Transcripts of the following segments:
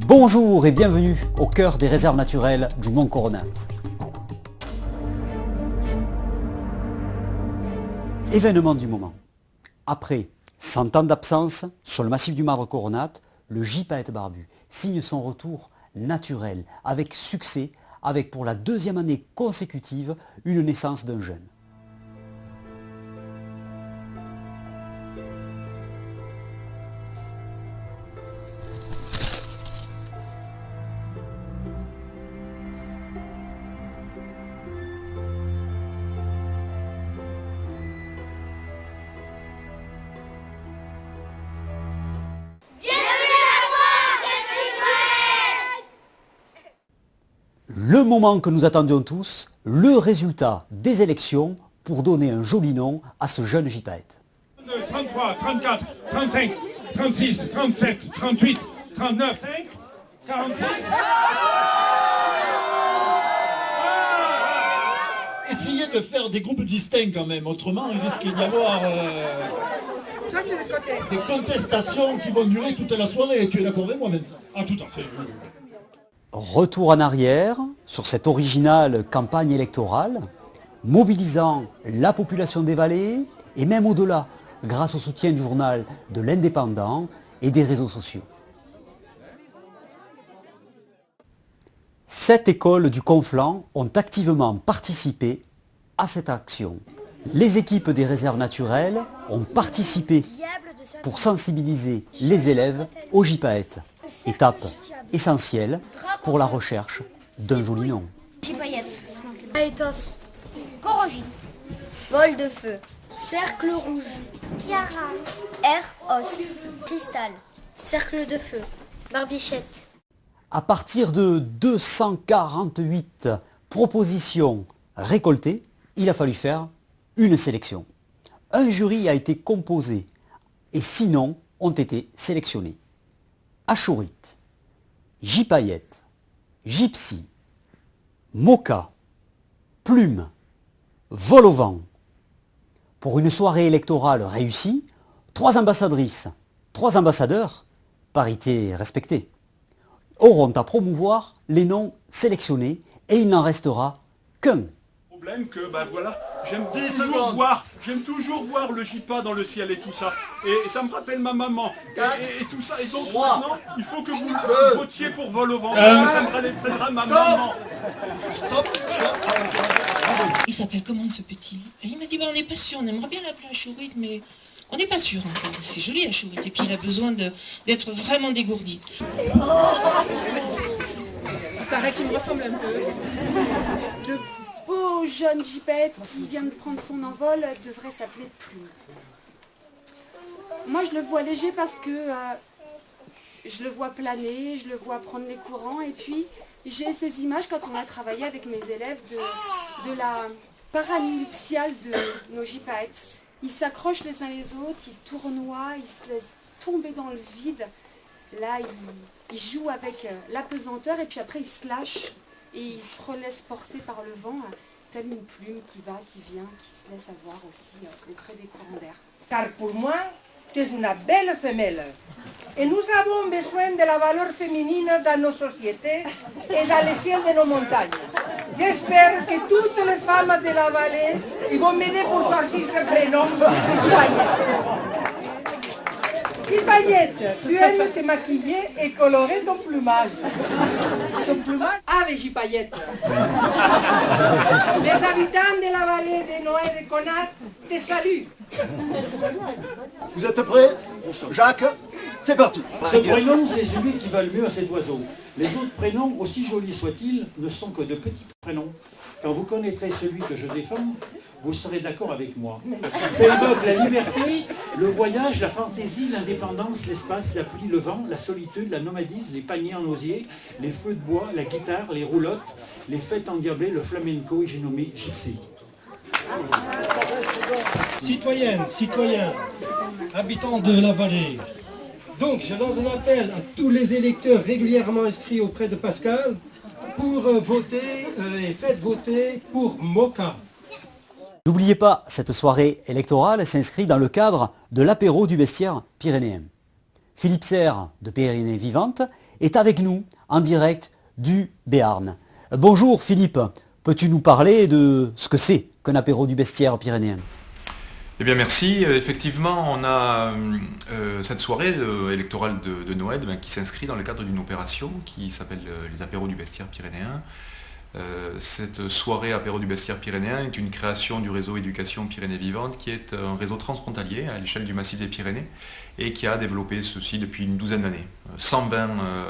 Bonjour et bienvenue au cœur des réserves naturelles du Mont Coronat. Événement du moment. Après 100 ans d'absence sur le massif du Marbre Coronat, le gypaète barbu signe son retour naturel, avec succès, avec pour la deuxième année consécutive une naissance d'un jeune. Le moment que nous attendions tous, le résultat des élections pour donner un joli nom à ce jeune gypaète. 33, 34, 35, 36, 37, 38, 39, 46... Essayez de faire des groupes distincts quand même, autrement il risque d'y avoir des contestations qui vont durer toute la soirée. Tu es d'accord avec moi, Vincent? Ah, tout à fait. Retour en arrière sur cette originale campagne électorale, mobilisant la population des vallées et même au-delà, grâce au soutien du journal de l'Indépendant et des réseaux sociaux. 7 écoles du Conflent ont activement participé à cette action. Les équipes des réserves naturelles ont participé pour sensibiliser les élèves au gypaète. Étape essentielle pour la recherche d'un joli nom. Gypaète, Aethos, Corogine, Vol de feu, Cercle rouge, Chiara, Os, Cristal, Cercle de feu, Barbichette. À partir de 248 propositions récoltées, il a fallu faire une sélection. Un jury a été composé et 6 noms ont été sélectionnés. Achourite, gypaète, gypsy, moka, plume, vol au vent. Pour une soirée électorale réussie, 3 ambassadrices, 3 ambassadeurs, parité respectée, auront à promouvoir les noms sélectionnés et il n'en restera qu'un. Problème que voilà, j'aime toujours voir le gypa dans le ciel et tout ça. Et ça me rappelle ma maman et tout ça. Et donc maintenant, il faut que vous votiez pour vol au vent. Ça me rappellera ma maman. Il s'appelle comment ce petit? Il m'a dit on n'est pas sûr, on aimerait bien l'appeler Achourite, mais on n'est pas sûr encore. C'est joli Achourite et puis il a besoin d'être vraiment dégourdi. Il paraît qu'il me ressemble un peu. Le beau jeune gypaète qui vient de prendre son envol devrait s'appeler Plume. Moi je le vois léger parce que je le vois planer, je le vois prendre les courants et puis j'ai ces images quand on a travaillé avec mes élèves de la paranuptiale de nos gypaètes. Ils s'accrochent les uns les autres, ils tournoient, ils se laissent tomber dans le vide. Là, ils jouent avec la pesanteur et puis après ils se lâchent et ils se relaissent porter par le vent, telle une plume qui va, qui vient, qui se laisse avoir aussi au creux des courants d'air. Car pour moi, tu es une belle femelle. Et nous avons besoin de la valeur féminine dans nos sociétés et dans les ciels de nos montagnes. J'espère que toutes les femmes de la vallée ils vont m'aider pour choisir le prénom de Gypaète, tu aimes te maquiller et colorer ton plumage. Ton plumage avec Gypaète. Les habitants de la vallée de Noé de Conat te saluent. Vous êtes prêts? Jacques, c'est parti. Ce prénom, c'est celui qui va le mieux à cet oiseau. Les autres prénoms, aussi jolis soient-ils, ne sont que de petits prénoms. Quand vous connaîtrez celui que je défends, vous serez d'accord avec moi. Ça évoque la liberté, le voyage, la fantaisie, l'indépendance, l'espace, la pluie, le vent, la solitude, la nomadise, les paniers en osier, les feux de bois, la guitare, les roulottes, les fêtes endiablées, le flamenco et j'ai nommé Gypsy. Citoyennes, citoyens, habitants de la vallée. Donc je lance un appel à tous les électeurs régulièrement inscrits auprès de Pascal pour voter et faites voter pour Moka. N'oubliez pas, cette soirée électorale s'inscrit dans le cadre de l'apéro du bestiaire pyrénéen. Philippe Serre de Pyrénées Vivantes est avec nous en direct du Béarn. Bonjour Philippe, peux-tu nous parler de ce que c'est qu'un apéro du bestiaire pyrénéen ? Eh bien merci, effectivement on a cette soirée électorale de Noël qui s'inscrit dans le cadre d'une opération qui s'appelle les apéros du bestiaire pyrénéen. Cette soirée apéro du bestiaire pyrénéen est une création du réseau Éducation Pyrénées Vivantes qui est un réseau transfrontalier à l'échelle du massif des Pyrénées et qui a développé ceci depuis une douzaine d'années. 120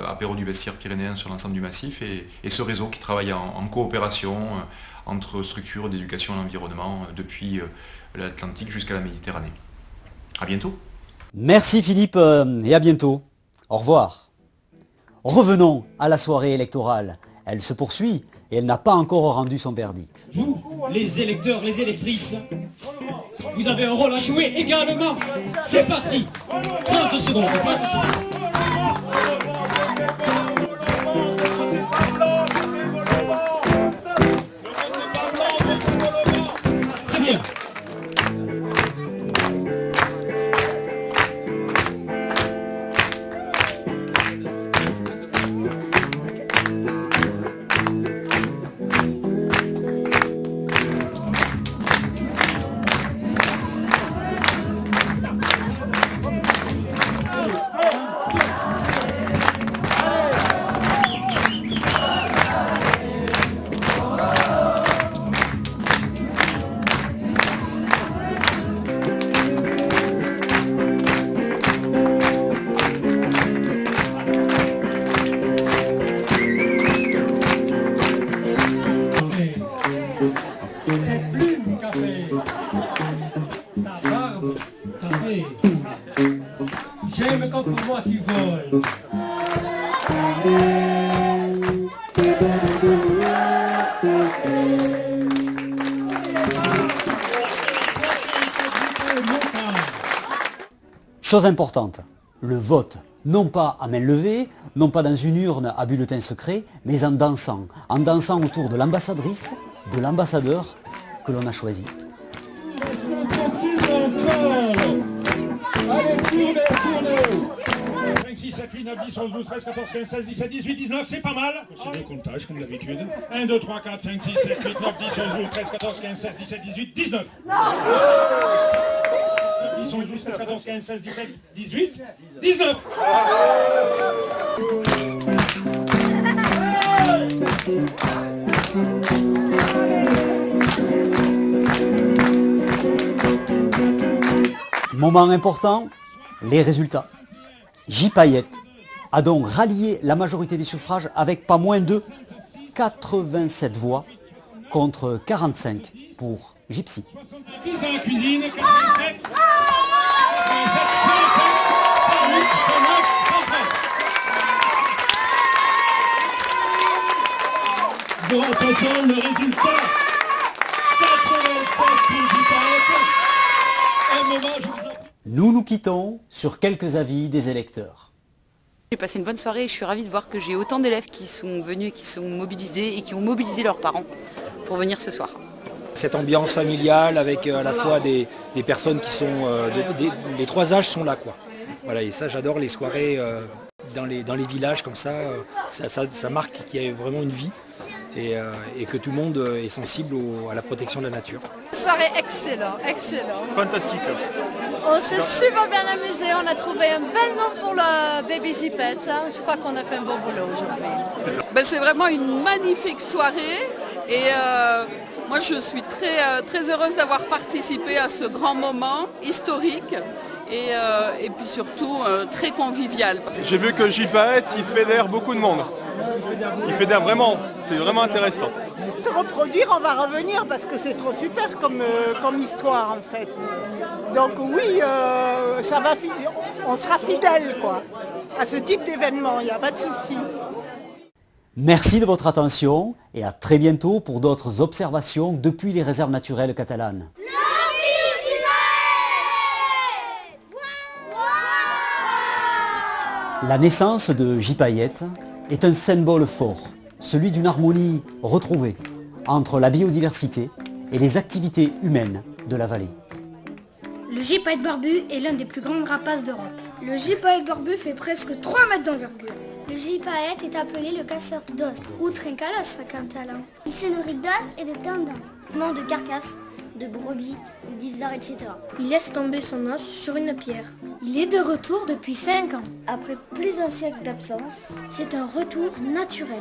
apéros du bestiaire pyrénéen sur l'ensemble du massif et ce réseau qui travaille en coopération entre structures d'éducation à l'environnement depuis l'Atlantique jusqu'à la Méditerranée. À bientôt. Merci Philippe et à bientôt. Au revoir. Revenons à la soirée électorale. Elle se poursuit et elle n'a pas encore rendu son verdict. Vous, les électeurs, les électrices, vous avez un rôle à jouer également. C'est parti. 30 secondes. Très bien. J'aime quand pour moi tu voles. Chose importante, le vote, non pas à main levée, non pas dans une urne à bulletin secret, mais en dansant autour de l'ambassadrice, de l'ambassadeur que l'on a choisi. Allez, tournez. 5, 6, 7, 8, 9, 10, 11, 12, 13, 14, 15, 16, 17, 18, 19, c'est pas mal. C'est le comptage comme d'habitude. 1, 2, 3, 4, 5, 6, 7, 8, 9, 10, 11, 12, 13, 14, 15, 16, 17, 18, 19. 10, 11, 12, 13, 14, 15, 16, 17, 18, 19. Moment important, les résultats. J. Payette a donc rallié la majorité des suffrages avec pas moins de 87 voix contre 45 pour Gypsy. 70 dans la cuisine, 87, 109, 130. Bon, attention, le résultat. 87 pour J. Payette. Un moment, je vous en... Nous nous quittons sur quelques avis des électeurs. J'ai passé une bonne soirée et je suis ravie de voir que j'ai autant d'élèves qui sont venus, qui sont mobilisés et qui ont mobilisé leurs parents pour venir ce soir. Cette ambiance familiale avec à la fois des personnes qui sont... les trois âges sont là, quoi. Voilà, et ça j'adore les soirées dans les villages comme ça, ça marque qu'il y a vraiment une vie. Et que tout le monde est sensible à la protection de la nature. Soirée excellent. Fantastique. On s'est super bien amusé, on a trouvé un bel nom pour le bébé Gypette. Je crois qu'on a fait un bon boulot aujourd'hui. C'est vraiment une magnifique soirée et moi je suis très heureuse d'avoir participé à ce grand moment historique. Et puis surtout très convivial. J'ai vu que Gypette, il fédère beaucoup de monde. Il fédère vraiment, c'est vraiment intéressant. Se reproduire, on va revenir parce que c'est trop super comme histoire en fait. Donc oui, on sera fidèle quoi, à ce type d'événement, il n'y a pas de souci. Merci de votre attention et à très bientôt pour d'autres observations depuis les réserves naturelles catalanes. La naissance de J. Payette est un symbole fort, celui d'une harmonie retrouvée entre la biodiversité et les activités humaines de la vallée. Le J. Payette barbu est l'un des plus grands rapaces d'Europe. Le J. Payette barbu fait presque 3 mètres d'envergure. Le gypaète est appelé le casseur d'os, ou trincalos à Cantalan. Il se nourrit d'os et de tendons, non de carcasses, de brebis, d'isards, etc. Il laisse tomber son os sur une pierre. Il est de retour depuis 5 ans. Après plus d'un siècle d'absence, c'est un retour naturel.